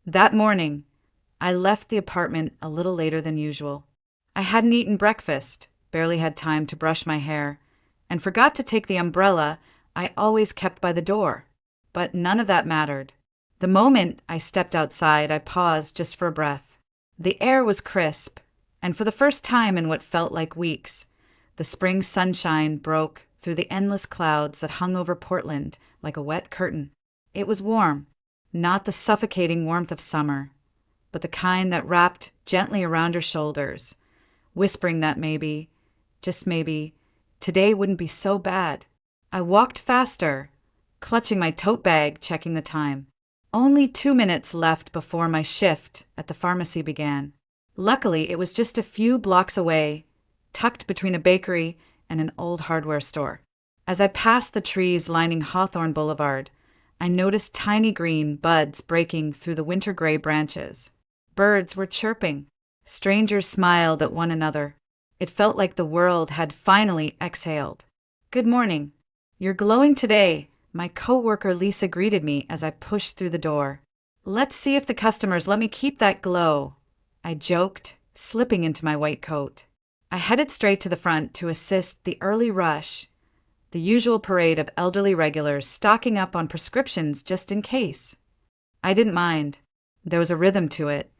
That morning, I left the apartment a little later than usual. I hadn't eaten breakfast, barely had time to brush my hair, and forgot to take the umbrella I always kept by the door. But none of that mattered. The moment I stepped outside, I paused just for a breath. The air was crisp, and for the first time in what felt like weeks, the spring sunshine broke through the endless clouds that hung over Portland like a wet curtain. It was warm, not the suffocating warmth of summer, but the kind that wrapped gently around your shoulders, whispering that maybe, just maybe, today wouldn't be so bad. I walked faster, clutching my tote bag, checking the time. Only 2 minutes left before my shift at the pharmacy began. Luckily, it was just a few blocks away, tucked between a bakery and an old hardware store. As I passed the trees lining Hawthorne Boulevard, I noticed tiny green buds breaking through the winter gray branches. Birds were chirping. Strangers smiled at one another. It felt like the world had finally exhaled. "Good morning. You're glowing today," my coworker Lisa greeted me as I pushed through the door. "Let's see if the customers let me keep that glow," I joked, slipping into my white coat. I headed straight to the front to assist the early rush, the usual parade of elderly regulars stocking up on prescriptions just in case. I didn't mind. There was a rhythm to it,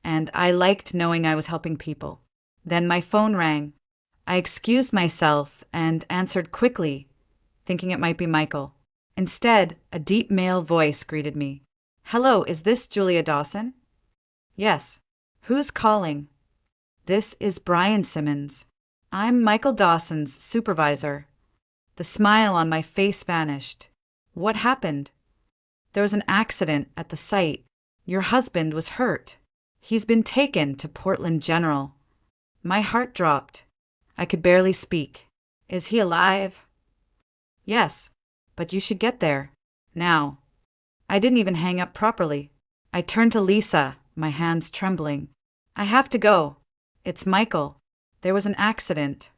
and I liked knowing I was helping people. Then my phone rang. I excused myself and answered quickly, thinking it might be Michael. Instead, a deep male voice greeted me. "Hello, is this Julia Dawson?" "Yes." "Who's calling?" "This is Brian Simmons. I'm Michael Dawson's supervisor." The smile on my face vanished. "What happened?" "There was an accident at the site. Your husband was hurt. He's been taken to Portland General." My heart dropped. I could barely speak. "Is he alive?" "Yes, but you should get there. Now." I didn't even hang up properly. I turned to Lisa, my hands trembling. "I have to go. It's Michael. There was an accident."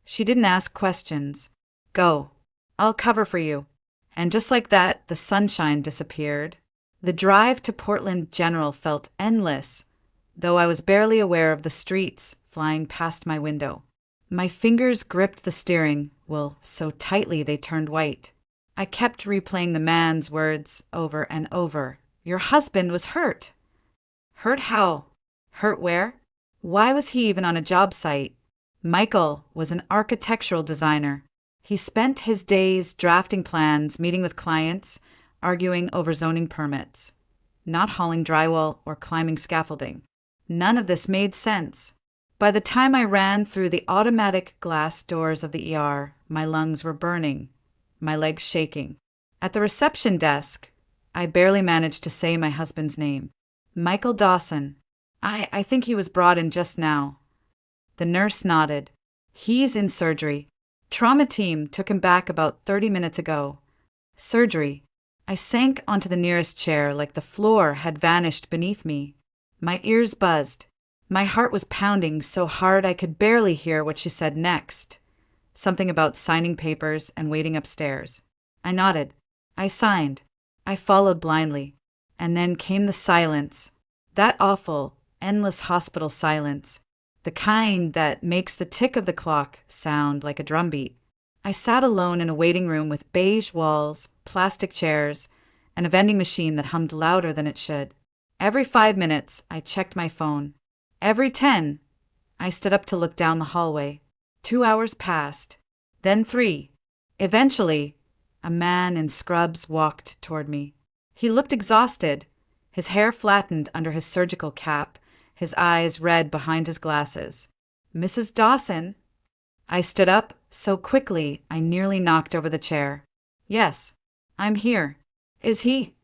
She didn't ask questions. "Go. I'll cover for you." And just like that, the sunshine disappeared. The drive to Portland General felt endless, though I was barely aware of the streets flying past my window. My fingers gripped the steering wheel so tightly they turned white. I kept replaying the man's words over and over. "Your husband was hurt." Hurt how? Hurt where? Why was he even on a job site? Michael was an architectural designer. He spent his days drafting plans, meeting with clients, arguing over zoning permits, not hauling drywall or climbing scaffolding. None of this made sense. By the time I ran through the automatic glass doors of the ER, my lungs were burning, my legs shaking. At the reception desk, I barely managed to say my husband's name. "Michael Dawson. I think he was brought in just now." The nurse nodded. "He's in surgery. Trauma team took him back about 30 minutes ago." Surgery. I sank onto the nearest chair like the floor had vanished beneath me. My ears buzzed. My heart was pounding so hard I could barely hear what she said next. Something about signing papers and waiting upstairs. I nodded. I signed. I followed blindly. And then came the silence. That awful, endless hospital silence. The kind that makes the tick of the clock sound like a drumbeat. I sat alone in a waiting room with beige walls, plastic chairs, and a vending machine that hummed louder than it should. Every 5 minutes, I checked my phone. Every 10, I stood up to look down the hallway. 2 hours passed, then 3. Eventually, a man in scrubs walked toward me. He looked exhausted, his hair flattened under his surgical cap, his eyes red behind his glasses. "Mrs. Dawson?" I stood up so quickly I nearly knocked over the chair. "Yes, I'm here." "Is he?"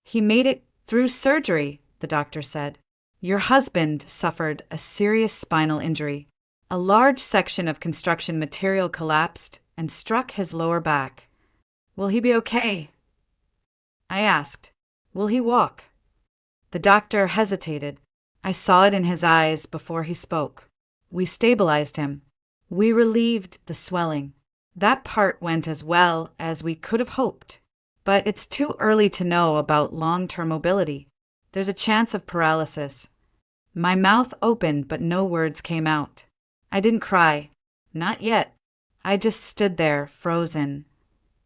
"He made it through surgery," the doctor said. "Your husband suffered a serious spinal injury. A large section of construction material collapsed and struck his lower back. Will he be okay?" I asked, "Will he walk?" The doctor hesitated. I saw it in his eyes before he spoke. "We stabilized him. We relieved the swelling. That part went as well as we could have hoped. But it's too early to know about long-term mobility. There's a chance of paralysis. My mouth opened, but no words came out. I didn't cry. Not yet. I just stood there, frozen,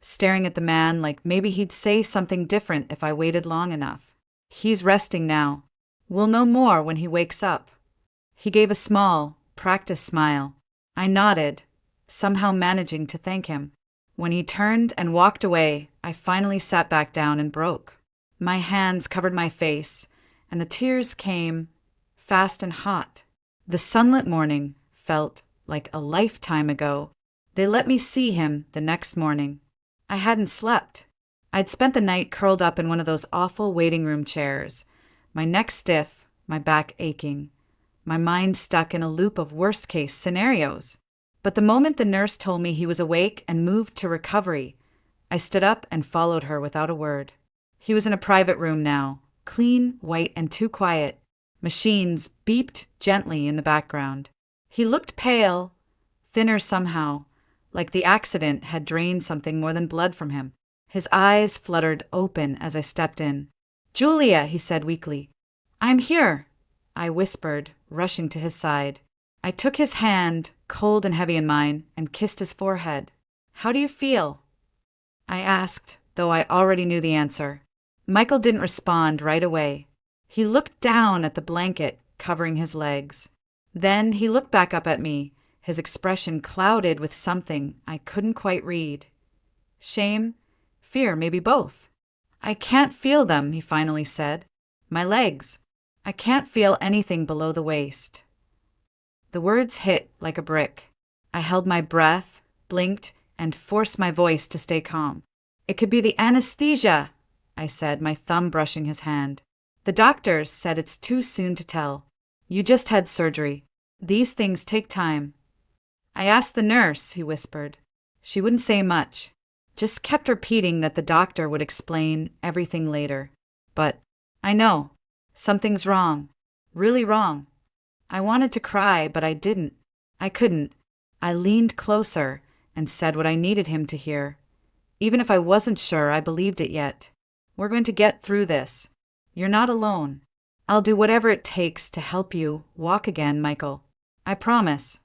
staring at the man like maybe he'd say something different if I waited long enough. He's resting now. We'll know more when he wakes up. He gave a small, practiced smile. I nodded, somehow managing to thank him. When he turned and walked away, I finally sat back down and broke. My hands covered my face, and the tears came fast and hot. The sunlit morning felt like a lifetime ago. They let me see him the next morning. I hadn't slept. I'd spent the night curled up in one of those awful waiting room chairs, my neck stiff, my back aching, my mind stuck in a loop of worst-case scenarios. But the moment the nurse told me he was awake and moved to recovery, I stood up and followed her without a word. He was in a private room now, clean, white, and too quiet. Machines beeped gently in the background. He looked pale, thinner somehow, like the accident had drained something more than blood from him. His eyes fluttered open as I stepped in. "Julia," he said weakly. "I'm here," I whispered, rushing to his side. I took his hand, cold and heavy in mine, and kissed his forehead. "How do you feel?" I asked, though I already knew the answer. Michael didn't respond right away. He looked down at the blanket covering his legs. Then he looked back up at me, his expression clouded with something I couldn't quite read. Shame? Fear, maybe both. "I can't feel them," he finally said. "My legs. I can't feel anything below the waist." The words hit like a brick. I held my breath, blinked, and forced my voice to stay calm. "It could be the anesthesia," I said, my thumb brushing his hand. "The doctors said it's too soon to tell. You just had surgery. These things take time." "I asked the nurse," he whispered. She wouldn't say much, just kept repeating that the doctor would explain everything later. But I know. Something's wrong. Really wrong. I wanted to cry, but I didn't. I couldn't. I leaned closer and said what I needed him to hear. Even if I wasn't sure I believed it yet. "We're going to get through this. You're not alone. I'll do whatever it takes to help you walk again, Michael. I promise."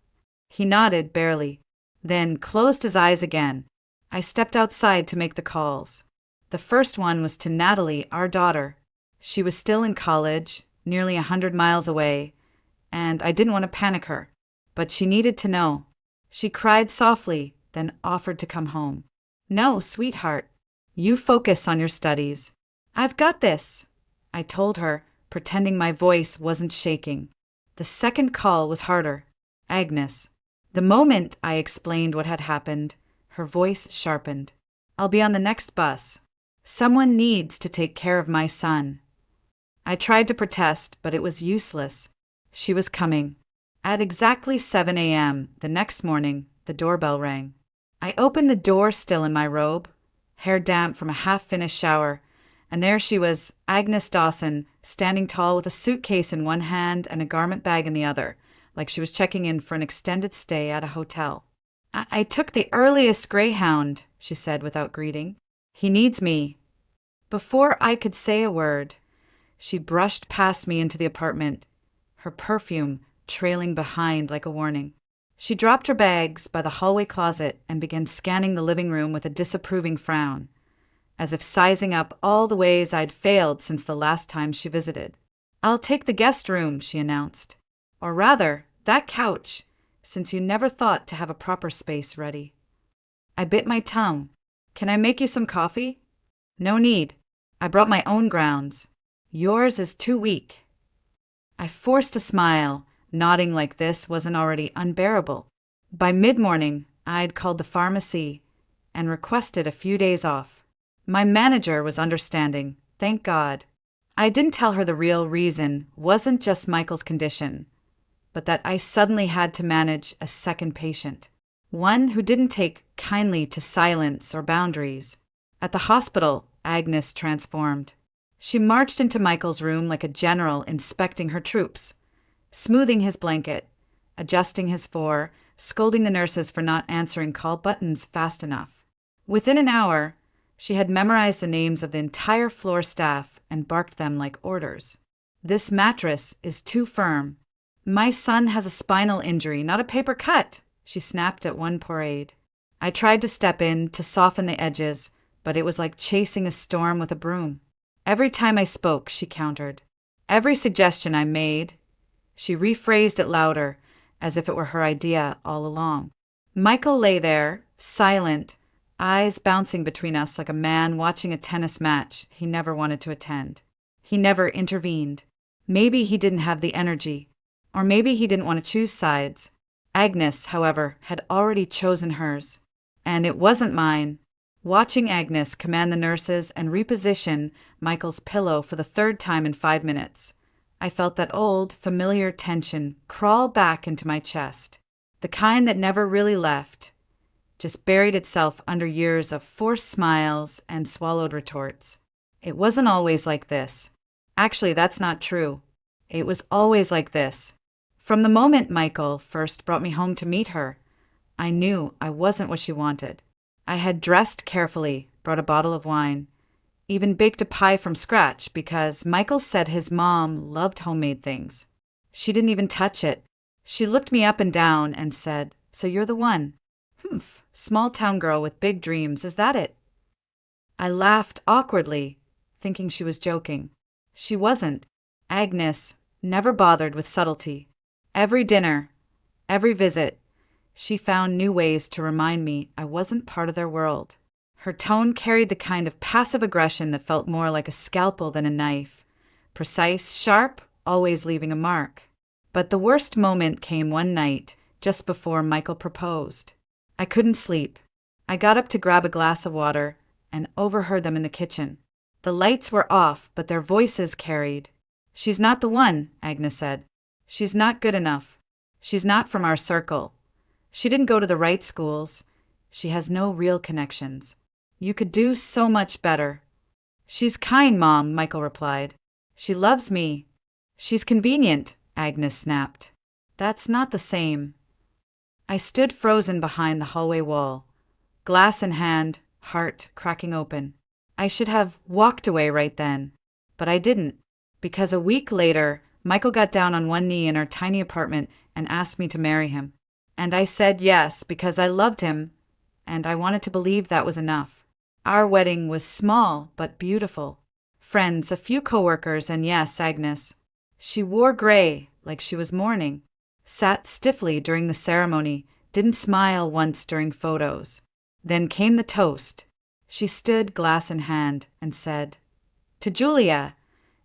He nodded barely, then closed his eyes again. I stepped outside to make the calls. The first one was to Natalie, our daughter. She was still in college, nearly 100 miles away, and I didn't want to panic her, but she needed to know. She cried softly, then offered to come home. "No, sweetheart. You focus on your studies. I've got this," I told her, pretending my voice wasn't shaking. The second call was harder. Agnes. The moment I explained what had happened, her voice sharpened. "I'll be on the next bus. Someone needs to take care of my son." I tried to protest, but it was useless. She was coming. At exactly 7 a.m. the next morning, the doorbell rang. I opened the door still in my robe, hair damp from a half-finished shower, and there she was, Agnes Dawson, standing tall with a suitcase in one hand and a garment bag in the other, like she was checking in for an extended stay at a hotel. I took the earliest Greyhound," she said without greeting. "He needs me." Before I could say a word, she brushed past me into the apartment, her perfume trailing behind like a warning. She dropped her bags by the hallway closet and began scanning the living room with a disapproving frown, as if sizing up all the ways I'd failed since the last time she visited. "I'll take the guest room," she announced. "Or rather, that couch, since you never thought to have a proper space ready." I bit my tongue. "Can I make you some coffee?" "No need. I brought my own grounds. Yours is too weak." I forced a smile, nodding like this wasn't already unbearable. By mid-morning, I'd called the pharmacy and requested a few days off. My manager was understanding, thank God. I didn't tell her the real reason wasn't just Michael's condition, but that I suddenly had to manage a second patient, one who didn't take kindly to silence or boundaries. At the hospital, Agnes transformed. She marched into Michael's room like a general inspecting her troops, smoothing his blanket, adjusting his fur, scolding the nurses for not answering call buttons fast enough. Within an hour, She had memorized the names of the entire floor staff and barked them like orders. "This mattress is too firm. My son has a spinal injury, not a paper cut," she snapped at one poor aide. I tried to step in to soften the edges, but it was like chasing a storm with a broom. Every time I spoke, she countered. Every suggestion I made, she rephrased it louder, as if it were her idea all along. Michael lay there, silent, eyes bouncing between us like a man watching a tennis match he never wanted to attend. He never intervened. Maybe he didn't have the energy, or maybe he didn't want to choose sides. Agnes, however, had already chosen hers, and it wasn't mine. Watching Agnes command the nurses and reposition Michael's pillow for the third time in 5 minutes, I felt that old, familiar tension crawl back into my chest, the kind that never really left, just buried itself under years of forced smiles and swallowed retorts. It wasn't always like this. Actually, that's not true. It was always like this. From the moment Michael first brought me home to meet her, I knew I wasn't what she wanted. I had dressed carefully, brought a bottle of wine, even baked a pie from scratch because Michael said his mom loved homemade things. She didn't even touch it. She looked me up and down and said, "So you're the one." "Humph, small town girl with big dreams, is that it?" I laughed awkwardly, thinking she was joking. She wasn't. Agnes never bothered with subtlety. Every dinner, every visit, she found new ways to remind me I wasn't part of their world. Her tone carried the kind of passive aggression that felt more like a scalpel than a knife. Precise, sharp, always leaving a mark. But the worst moment came one night, just before Michael proposed. I couldn't sleep. I got up to grab a glass of water and overheard them in the kitchen. The lights were off, but their voices carried. "She's not the one," Agnes said. "She's not good enough. She's not from our circle. She didn't go to the right schools. She has no real connections. You could do so much better." "She's kind, Mom," Michael replied. "She loves me." "She's convenient," Agnes snapped. "That's not the same." I stood frozen behind the hallway wall, glass in hand, heart cracking open. I should have walked away right then, but I didn't, because a week later, Michael got down on one knee in our tiny apartment and asked me to marry him. And I said yes because I loved him, and I wanted to believe that was enough. Our wedding was small but beautiful. Friends, a few coworkers, and yes, Agnes. She wore gray, like she was mourning, sat stiffly during the ceremony, didn't smile once during photos. Then came the toast. She stood, glass in hand, and said, "To Julia,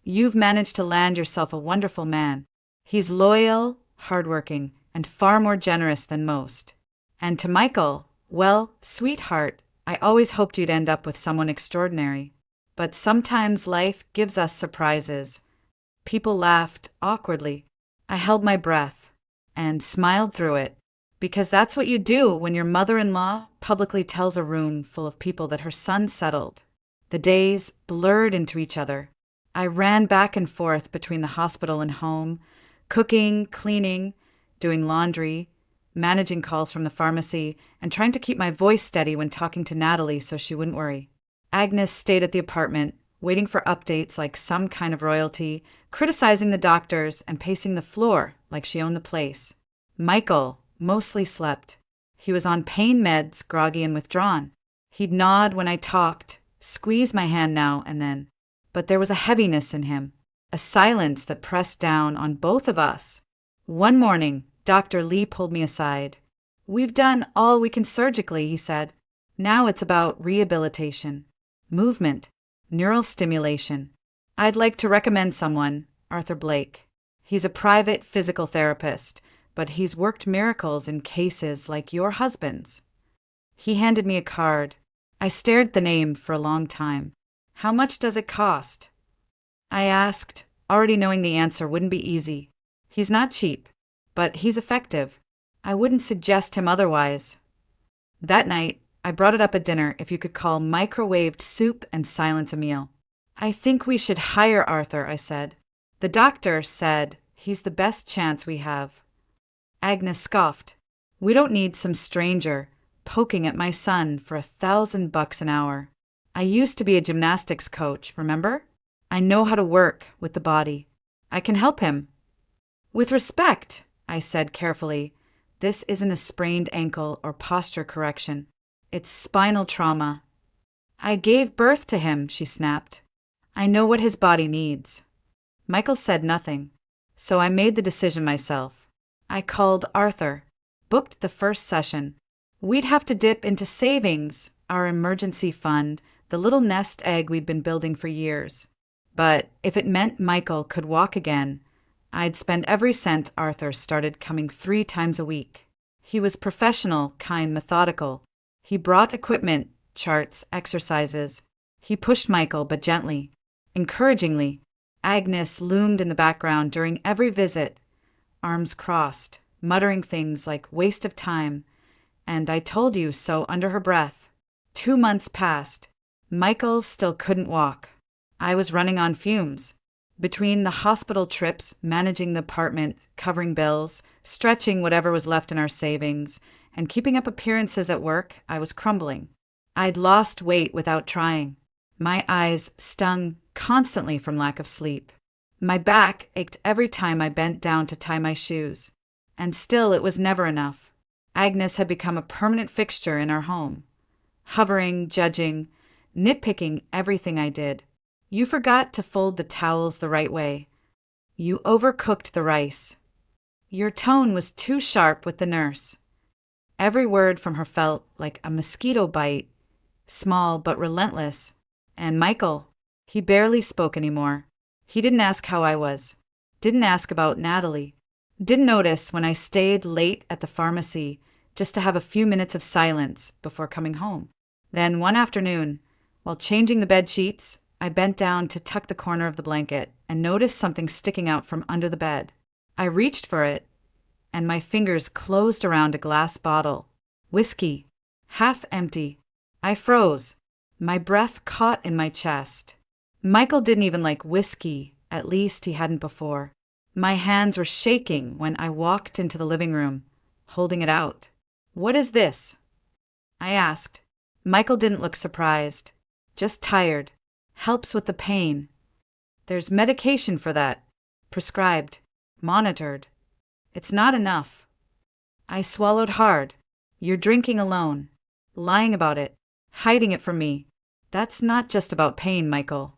you've managed to land yourself a wonderful man. He's loyal, hardworking, and far more generous than most. And to Michael, well, sweetheart, I always hoped you'd end up with someone extraordinary. But sometimes life gives us surprises." People laughed awkwardly. I held my breath and smiled through it, because that's what you do when your mother-in-law publicly tells a room full of people that her son settled. The days blurred into each other. I ran back and forth between the hospital and home, cooking, cleaning, doing laundry, managing calls from the pharmacy, and trying to keep my voice steady when talking to Natalie so she wouldn't worry. Agnes stayed at the apartment, waiting for updates like some kind of royalty, criticizing the doctors and pacing the floor like she owned the place. Michael mostly slept. He was on pain meds, groggy and withdrawn. He'd nod when I talked, squeeze my hand now and then. But there was a heaviness in him, a silence that pressed down on both of us. One morning, Dr. Lee pulled me aside. "We've done all we can surgically," he said. "Now it's about rehabilitation, movement, neural stimulation. I'd like to recommend someone, Arthur Blake. He's a private physical therapist, but he's worked miracles in cases like your husband's." He handed me a card. I stared at the name for a long time. "How much does it cost?" I asked, already knowing the answer wouldn't be easy. "He's not cheap, but he's effective. I wouldn't suggest him otherwise." That night, I brought it up at dinner if you could call microwaved soup and silence a meal. "I think we should hire Arthur," I said. "The doctor said he's the best chance we have." Agnes scoffed. "We don't need some stranger poking at my son for $1,000 an hour." I used to be a gymnastics coach, remember? I know how to work with the body. I can help him. With respect, I said carefully, this isn't a sprained ankle or posture correction. It's spinal trauma. I gave birth to him, she snapped. I know what his body needs. Michael said nothing, so I made the decision myself. I called Arthur, booked the first session. We'd have to dip into savings, our emergency fund, the little nest egg we'd been building for years. But if it meant Michael could walk again, I'd spend every cent. Arthur started coming 3 times a week. He was professional, kind, methodical. He brought equipment, charts, exercises. He pushed Michael, but gently, encouragingly. Agnes loomed in the background during every visit, arms crossed, muttering things like waste of time, and I told you so under her breath. 2 months passed. Michael still couldn't walk. I was running on fumes. Between the hospital trips, managing the apartment, covering bills, stretching whatever was left in our savings, and keeping up appearances at work, I was crumbling. I'd lost weight without trying. My eyes stung constantly from lack of sleep. My back ached every time I bent down to tie my shoes. And still it was never enough. Agnes had become a permanent fixture in our home. Hovering, judging, nitpicking everything I did. You forgot to fold the towels the right way. You overcooked the rice. Your tone was too sharp with the nurse. Every word from her felt like a mosquito bite, small but relentless. And Michael, he barely spoke anymore. He didn't ask how I was. Didn't ask about Natalie. Didn't notice when I stayed late at the pharmacy just to have a few minutes of silence before coming home. Then one afternoon, while changing the bed sheets, I bent down to tuck the corner of the blanket and noticed something sticking out from under the bed. I reached for it, and my fingers closed around a glass bottle. Whiskey, half empty. I froze. My breath caught in my chest. Michael didn't even like whiskey, at least he hadn't before. My hands were shaking when I walked into the living room, holding it out. "What is this?" I asked. Michael didn't look surprised, just tired. "Helps with the pain. There's medication for that. Prescribed. Monitored. It's not enough." I swallowed hard. "You're drinking alone. Lying about it. Hiding it from me. That's not just about pain, Michael."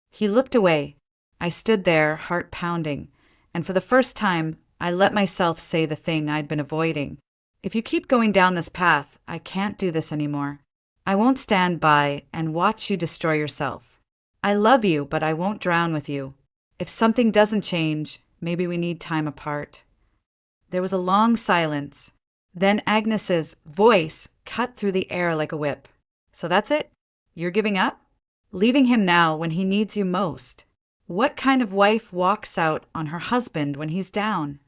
He looked away. I stood there, heart pounding, and for the first time, I let myself say the thing I'd been avoiding. If you keep going down this path, I can't do this anymore. I won't stand by and watch you destroy yourself. I love you, but I won't drown with you. If something doesn't change, maybe we need time apart. There was a long silence. Then Agnes's voice cut through the air like a whip. "So that's it? You're giving up? Leaving him now when he needs you most? What kind of wife walks out on her husband when he's down?"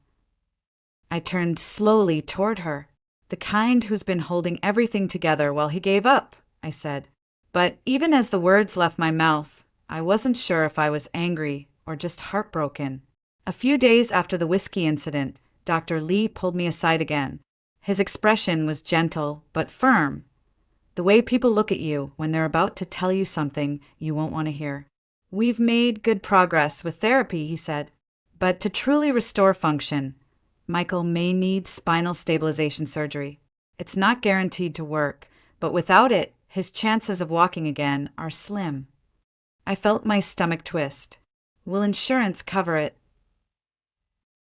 I turned slowly toward her. "The kind who's been holding everything together while he gave up," I said. But even as the words left my mouth, I wasn't sure if I was angry or just heartbroken. A few days after the whiskey incident, Dr. Lee pulled me aside again. His expression was gentle but firm. The way people look at you when they're about to tell you something you won't want to hear. "We've made good progress with therapy," he said. "But to truly restore function, Michael may need spinal stabilization surgery. It's not guaranteed to work, but without it, his chances of walking again are slim." I felt my stomach twist. "Will insurance cover it?"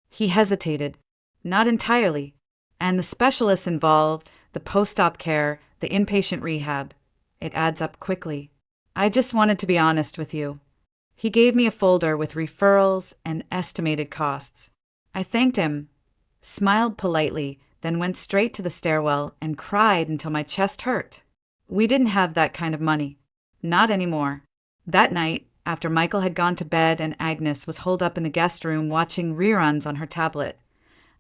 He hesitated. "Not entirely. And the specialists involved, the post-op care, the inpatient rehab, it adds up quickly. I just wanted to be honest with you." He gave me a folder with referrals and estimated costs. I thanked him, smiled politely, then went straight to the stairwell and cried until my chest hurt. We didn't have that kind of money. Not anymore. That night, after Michael had gone to bed and Agnes was holed up in the guest room watching reruns on her tablet,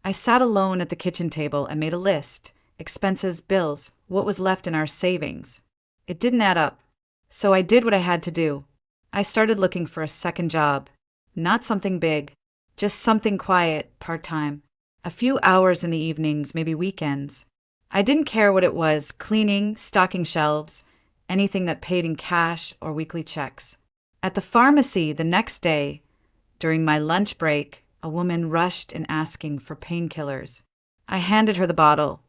I sat alone at the kitchen table and made a list. Expenses, bills, what was left in our savings. It didn't add up. So I did what I had to do. I started looking for a second job. Not something big, just something quiet, part-time. A few hours in the evenings, maybe weekends. I didn't care what it was, cleaning, stocking shelves. anything that paid in cash or weekly checks. At the pharmacy the next day, during my lunch break, a woman rushed in asking for painkillers. I handed her the bottle,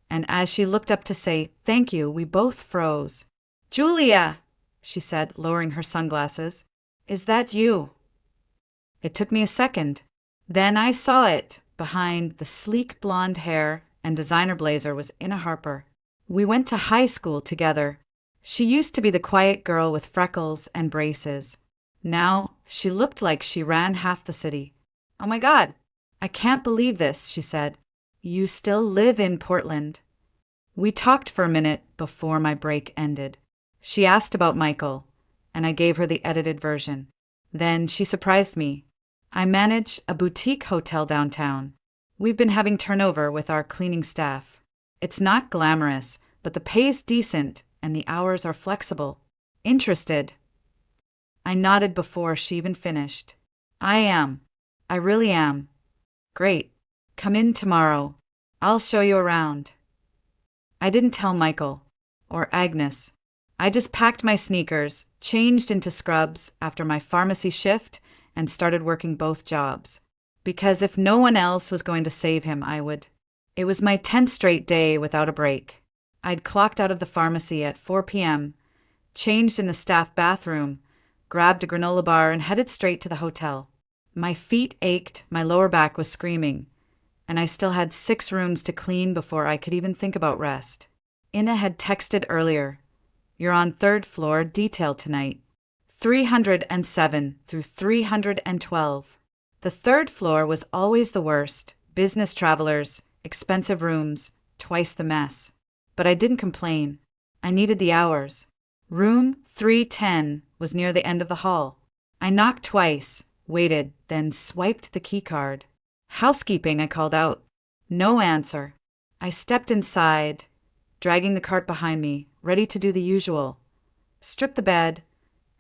and as she looked up to say thank you, we both froze. "Julia," she said, lowering her sunglasses, "is that you?" It took me a second. Then I saw it. Behind the sleek blonde hair and designer blazer was Ina Harper. We went to high school together. She used to be the quiet girl with freckles and braces. Now she looked like she ran half the city. "Oh my God, I can't believe this," she said. "You still live in Portland?" We talked for a minute before my break ended. She asked about Michael, and I gave her the edited version. Then she surprised me. "I manage a boutique hotel downtown. We've been having turnover with our cleaning staff. It's not glamorous, but the pay's decent and the hours are flexible. Interested?" I nodded before she even finished. "I am. I really am." "Great. Come in tomorrow. I'll show you around." I didn't tell Michael or Agnes. I just packed my sneakers, changed into scrubs after my pharmacy shift, and started working both jobs. Because if no one else was going to save him, I would. It was my 10th straight day without a break. I'd clocked out of the pharmacy at 4 p.m., changed in the staff bathroom, grabbed a granola bar, and headed straight to the hotel. My feet ached, my lower back was screaming, and I still had 6 rooms to clean before I could even think about rest. Ina had texted earlier, "You're on 3rd floor, detail tonight. 307 through 312. The 3rd floor was always the worst. Business travelers, expensive rooms, twice the mess. But I didn't complain. I needed the hours. Room 310 was near the end of the hall. I knocked twice, waited, then swiped the keycard. "Housekeeping," I called out. No answer. I stepped inside, dragging the cart behind me, ready to do the usual. Strip the bed,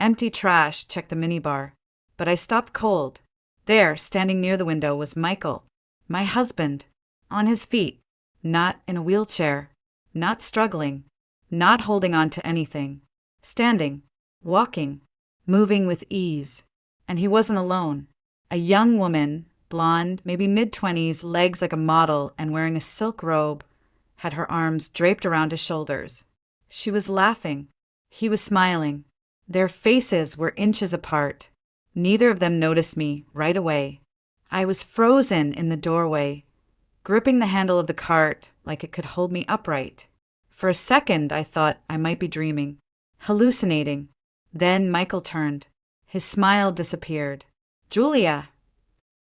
empty trash, check the minibar. But I stopped cold. There, standing near the window, was Michael, my husband, on his feet, not in a wheelchair, not struggling, not holding on to anything, standing, walking, moving with ease. And he wasn't alone. A young woman, blonde, maybe mid-20s, legs like a model and wearing a silk robe, had her arms draped around his shoulders. She was laughing. He was smiling. Their faces were inches apart. Neither of them noticed me right away. I was frozen in the doorway, gripping the handle of the cart like it could hold me upright. For a second, I thought I might be dreaming, hallucinating. Then Michael turned. His smile disappeared. "Julia!"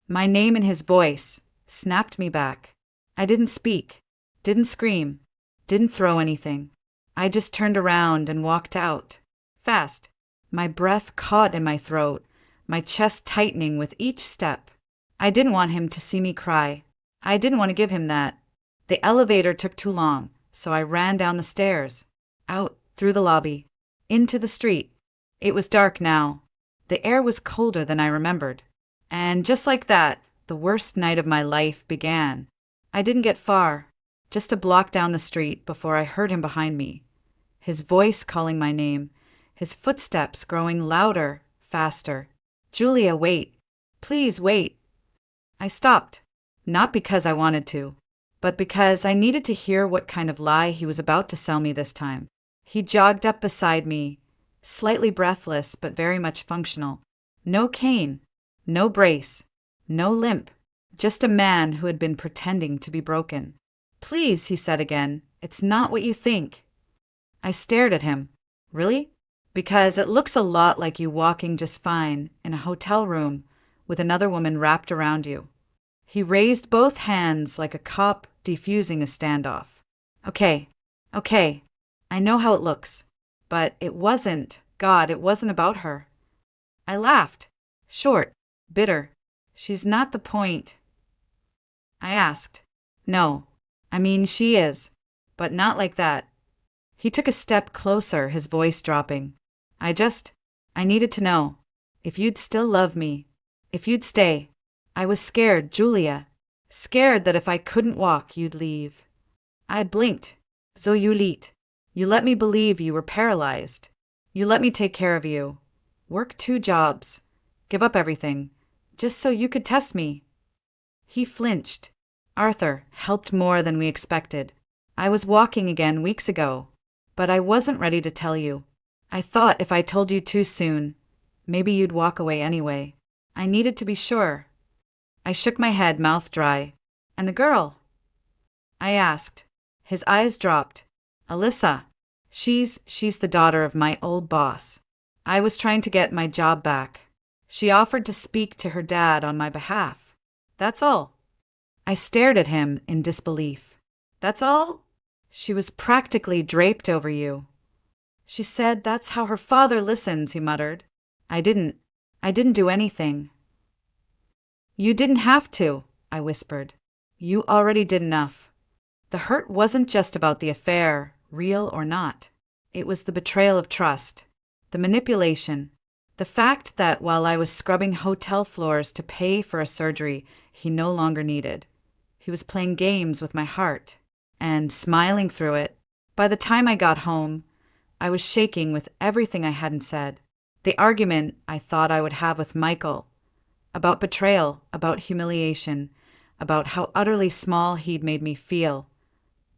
My name in his voice snapped me back. I didn't speak, didn't scream, didn't throw anything. I just turned around and walked out. Fast. My breath caught in my throat, my chest tightening with each step. I didn't want him to see me cry. I didn't want to give him that. The elevator took too long, so I ran down the stairs, out through the lobby, into the street. It was dark now. The air was colder than I remembered. And just like that, the worst night of my life began. I didn't get far, just a block down the street before I heard him behind me. His voice calling my name, his footsteps growing louder, faster. "Julia, wait. Please wait." I stopped, not because I wanted to, but because I needed to hear what kind of lie he was about to sell me this time. He jogged up beside me, slightly breathless but very much functional. No cane, no brace, no limp, just a man who had been pretending to be broken. "Please," he said again, "it's not what you think." I stared at him. "Really? Because it looks a lot like you walking just fine in a hotel room with another woman wrapped around you." He raised both hands like a cop defusing a standoff. Okay, I know how it looks, but it wasn't, God, it wasn't about her." I laughed, short, bitter. "She's not the point." I asked. "No, I mean she is, but not like that." He took a step closer, his voice dropping. I needed to know if you'd still love me, if you'd stay. I was scared, Julia, scared that if I couldn't walk, you'd leave." I blinked. "So you liet. You let me believe you were paralyzed. You let me take care of you. Work 2 jobs. Give up everything. Just so you could test me. He flinched. Arthur helped more than we expected. I was walking again weeks ago, but I wasn't ready to tell you. I thought if I told you too soon, maybe you'd walk away anyway. I needed to be sure. I shook my head, mouth dry. And the girl? I asked. His eyes dropped. Alyssa. She's the daughter of my old boss. I was trying to get my job back. She offered to speak to her dad on my behalf. That's all. I stared at him in disbelief. That's all? She was practically draped over you. She said that's how her father listens, he muttered. I didn't do anything. You didn't have to, I whispered. You already did enough. The hurt wasn't just about the affair, real or not. It was the betrayal of trust, the manipulation, the fact that while I was scrubbing hotel floors to pay for a surgery he no longer needed, he was playing games with my heart and smiling through it. By the time I got home, I was shaking with everything I hadn't said. The argument I thought I would have with Michael, about betrayal, about humiliation, about how utterly small he'd made me feel,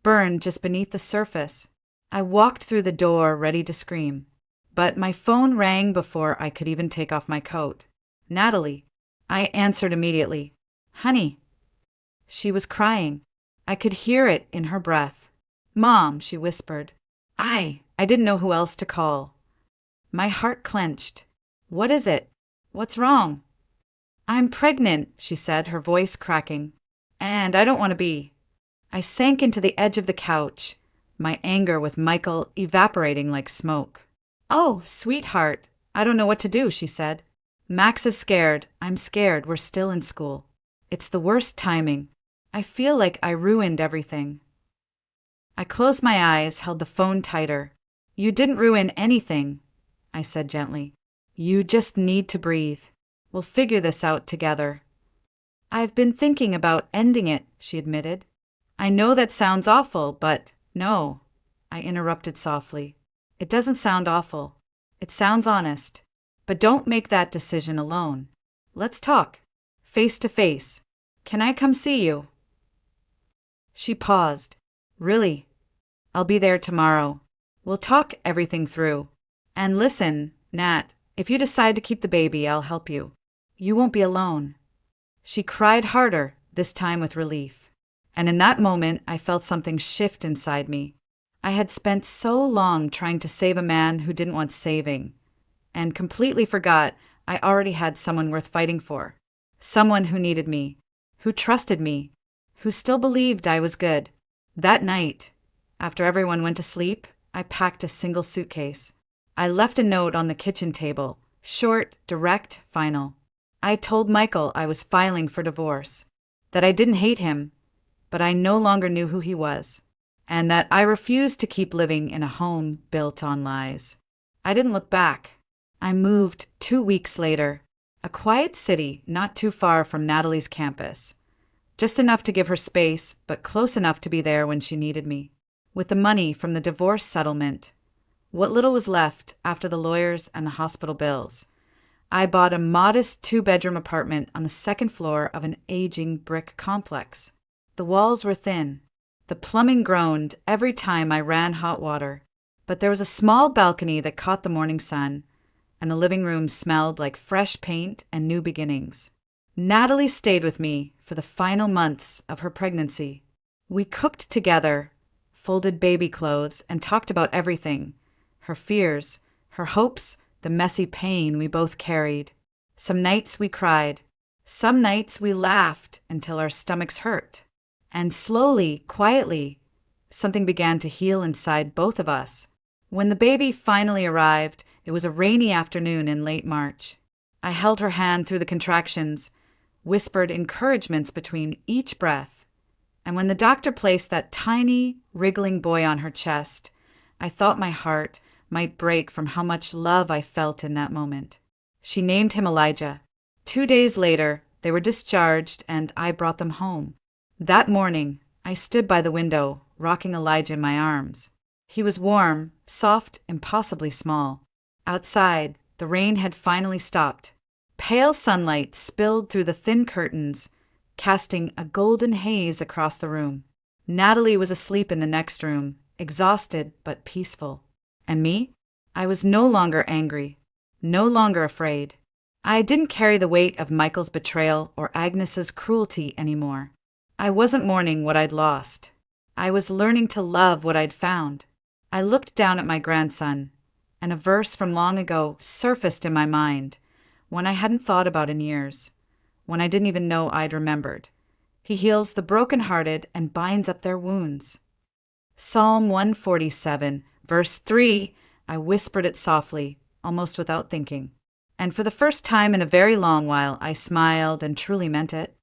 burned just beneath the surface. I walked through the door ready to scream, but my phone rang before I could even take off my coat. Natalie. I answered immediately. Honey. She was crying. I could hear it in her breath. Mom, she whispered. I didn't know who else to call. My heart clenched. What is it? What's wrong? I'm pregnant, she said, her voice cracking. And I don't want to be. I sank into the edge of the couch, my anger with Michael evaporating like smoke. Oh, sweetheart, I don't know what to do, she said. Max is scared. I'm scared. We're still in school. It's the worst timing. I feel like I ruined everything. I closed my eyes, held the phone tighter. You didn't ruin anything, I said gently. You just need to breathe. We'll figure this out together. I've been thinking about ending it, she admitted. I know that sounds awful, but no, I interrupted softly. It doesn't sound awful. It sounds honest. But don't make that decision alone. Let's talk. Face to face. Can I come see you? She paused. Really? I'll be there tomorrow. We'll talk everything through. And listen, Nat, if you decide to keep the baby, I'll help you. You won't be alone. She cried harder, this time with relief. And in that moment, I felt something shift inside me. I had spent so long trying to save a man who didn't want saving, and completely forgot I already had someone worth fighting for. Someone who needed me, who trusted me, who still believed I was good. That night, after everyone went to sleep, I packed a single suitcase. I left a note on the kitchen table, short, direct, final. I told Michael I was filing for divorce, that I didn't hate him, but I no longer knew who he was, and that I refused to keep living in a home built on lies. I didn't look back. I moved 2 weeks later, a quiet city not too far from Natalie's campus, just enough to give her space, but close enough to be there when she needed me. With the money from the divorce settlement, what little was left after the lawyers and the hospital bills, I bought a modest 2-bedroom apartment on the 2nd floor of an aging brick complex. The walls were thin. The plumbing groaned every time I ran hot water, but there was a small balcony that caught the morning sun, and the living room smelled like fresh paint and new beginnings. Natalie stayed with me for the final months of her pregnancy. We cooked together, folded baby clothes, and talked about everything, her fears, her hopes, the messy pain we both carried. Some nights we cried. Some nights we laughed until our stomachs hurt. And slowly, quietly, something began to heal inside both of us. When the baby finally arrived, it was a rainy afternoon in late March. I held her hand through the contractions, whispered encouragements between each breath, and when the doctor placed that tiny, wriggling boy on her chest, I thought my heart might break from how much love I felt in that moment. She named him Elijah. 2 days later, they were discharged and I brought them home. That morning, I stood by the window, rocking Elijah in my arms. He was warm, soft, impossibly small. Outside, the rain had finally stopped. Pale sunlight spilled through the thin curtains, casting a golden haze across the room. Natalie was asleep in the next room, exhausted but peaceful. And me? I was no longer angry, no longer afraid. I didn't carry the weight of Michael's betrayal or Agnes's cruelty anymore. I wasn't mourning what I'd lost. I was learning to love what I'd found. I looked down at my grandson, and a verse from long ago surfaced in my mind, one I hadn't thought about in years, one I didn't even know I'd remembered. He heals the brokenhearted and binds up their wounds. Psalm 147, verse 3, I whispered it softly, almost without thinking. And for the first time in a very long while, I smiled and truly meant it.